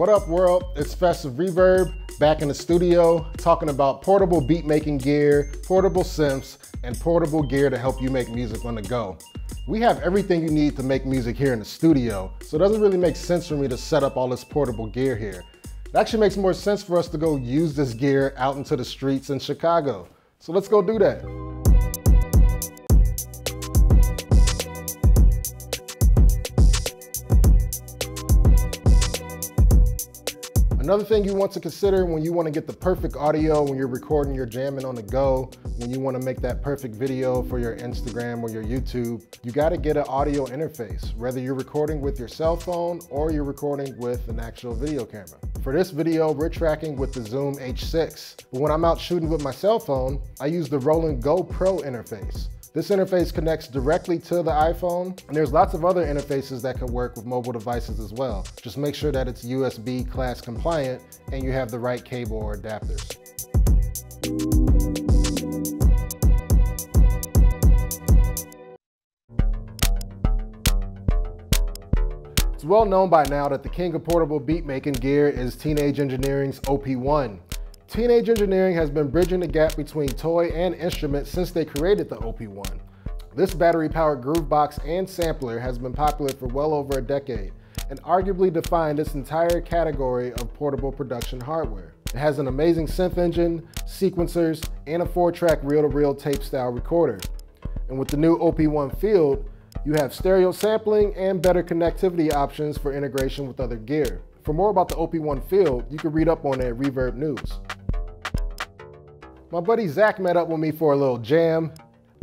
What up world, it's Fess of Reverb, back in the studio, talking about portable beat making gear, portable synths, and portable gear to help you make music on the go. We have everything you need to make music here in the studio, so it doesn't really make sense for me to set up all this portable gear here. It actually makes more sense for us to go use this gear out into the streets in Chicago. So let's go do that. Another thing you want to consider when you want to get the perfect audio when you're recording your jamming on the go, when you want to make that perfect video for your Instagram or your YouTube, you got to get an audio interface, whether you're recording with your cell phone or you're recording with an actual video camera. For this video, we're tracking with the Zoom H6, but when I'm out shooting with my cell phone, I use the Roland Go Pro interface. This interface connects directly to the iPhone, and there's lots of other interfaces that can work with mobile devices as well. Just make sure that it's USB class compliant and you have the right cable or adapters. It's well known by now that the king of portable beat making gear is Teenage Engineering's OP1. Teenage Engineering has been bridging the gap between toy and instrument since they created the OP1. This battery-powered groove box and sampler has been popular for well over a decade and arguably defined this entire category of portable production hardware. It has an amazing synth engine, sequencers, and a 4-track reel-to-reel tape-style recorder. And with the new OP1 Field, you have stereo sampling and better connectivity options for integration with other gear. For more about the OP1 Field, you can read up on it at Reverb News. My buddy Zach met up with me for a little jam.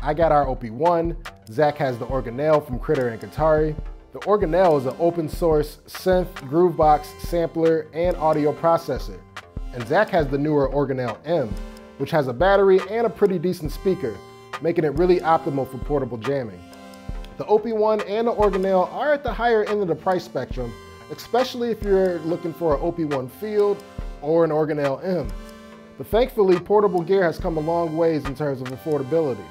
I got our OP1. Zach has the Organelle from Critter and Guitari. The Organelle is an open source synth, groovebox, sampler, and audio processor. And Zach has the newer Organelle M, which has a battery and a pretty decent speaker, making it really optimal for portable jamming. The OP1 and the Organelle are at the higher end of the price spectrum, especially if you're looking for an OP1 Field or an Organelle M. But thankfully, portable gear has come a long ways in terms of affordability.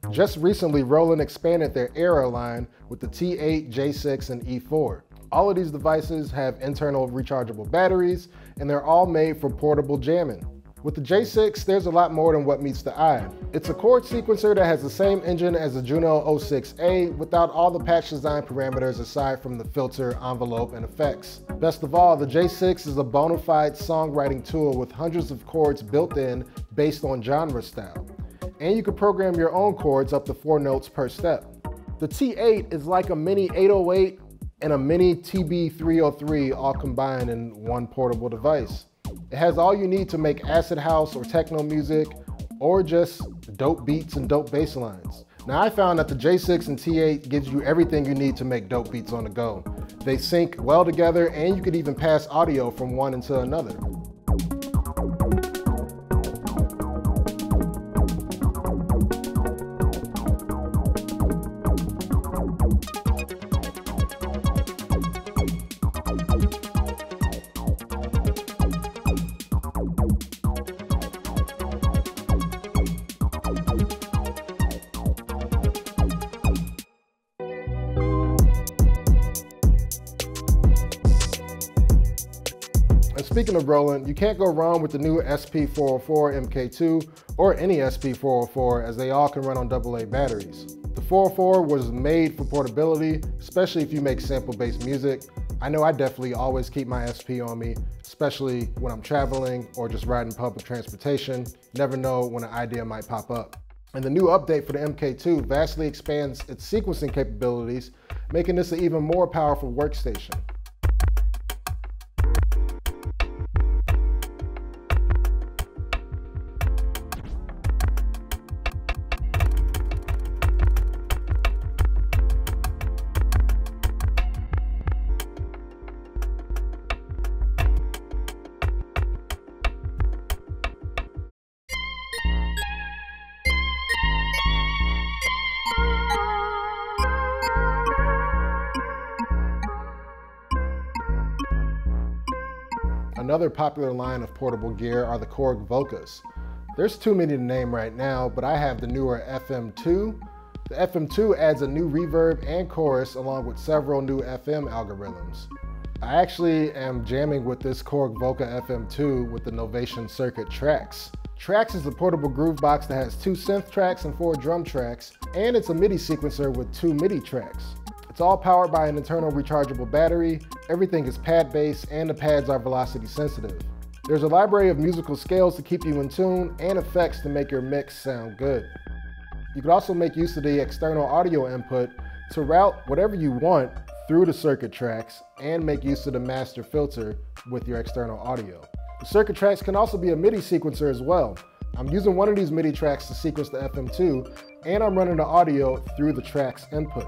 Just recently, Roland expanded their Aira line with the T8, J6, and E4. All of these devices have internal rechargeable batteries, and they're all made for portable jamming. With the J6, there's a lot more than what meets the eye. It's a Chord sequencer that has the same engine as the Juno 06A without all the patch design parameters aside from the filter, envelope, and effects. Best of all, the J6 is a bona fide songwriting tool with hundreds of chords built in based on genre style. And you can program your own chords up to 4 notes per step. The T8 is like a mini 808 and a mini TB303 all combined in one portable device. It has all you need to make acid house or techno music, or just dope beats and dope bass lines. Now I found that the J6 and T8 gives you everything you need to make dope beats on the go. They sync well together, and you could even pass audio from one into another. And speaking of Roland, you can't go wrong with the new SP404 MK2 or any SP404, as they all can run on AA batteries. The 404 was made for portability, especially if you make sample-based music. I know I definitely always keep my SP on me, especially when I'm traveling or just riding public transportation. Never know when an idea might pop up. And the new update for the MK2 vastly expands its sequencing capabilities, making this an even more powerful workstation. Another popular line of portable gear are the Korg Volcas. There's too many to name right now, but I have the newer FM2. The FM2 adds a new reverb and chorus along with several new FM algorithms. I actually am jamming with this Korg Volca FM2 with the Novation circuit Tracks. Tracks is a portable groove box that has 2 synth tracks and 4 drum tracks, and it's a MIDI sequencer with 2 MIDI tracks. It's all powered by an internal rechargeable battery, everything is pad-based, and the pads are velocity sensitive. There's a library of musical scales to keep you in tune and effects to make your mix sound good. You can also make use of the external audio input to route whatever you want through the circuit tracks and make use of the master filter with your external audio. The circuit tracks can also be a MIDI sequencer as well. I'm using one of these MIDI tracks to sequence the FM2, and I'm running the audio through the tracks input.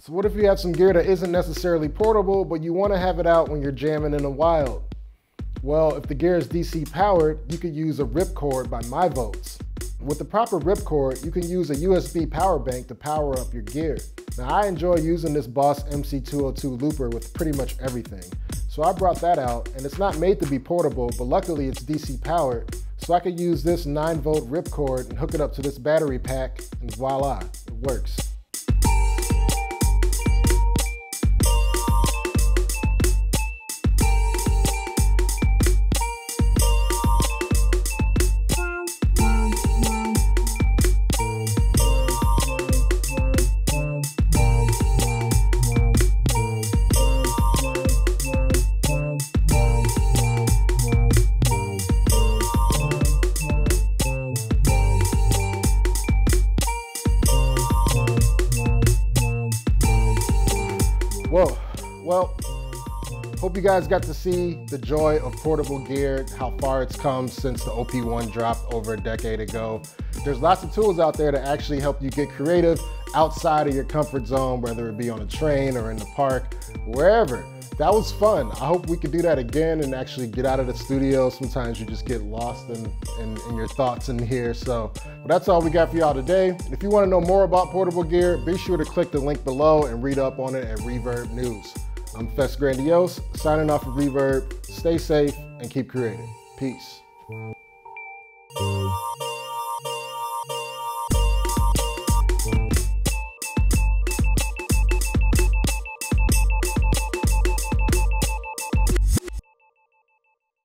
So what if you have some gear that isn't necessarily portable, but you want to have it out when you're jamming in the wild? Well, if the gear is DC powered, you could use a ripcord by MyVolts. With the proper ripcord, you can use a USB power bank to power up your gear. Now I enjoy using this Boss MC202 looper with pretty much everything. So I brought that out, and it's not made to be portable, but luckily it's DC powered. So I could use this 9-volt ripcord and hook it up to this battery pack, and voila, it works. Whoa, well, hope you guys got to see the joy of portable gear, how far it's come since the OP1 dropped over a decade ago. There's lots of tools out there to actually help you get creative outside of your comfort zone, whether it be on a train or in the park, wherever. That was fun. I hope we could do that again and actually get out of the studio. Sometimes you just get lost in your thoughts in here. So that's all we got for y'all today. If you want to know more about portable gear, be sure to click the link below and read up on it at Reverb News. I'm Fess Grandiose, signing off of Reverb. Stay safe and keep creating. Peace.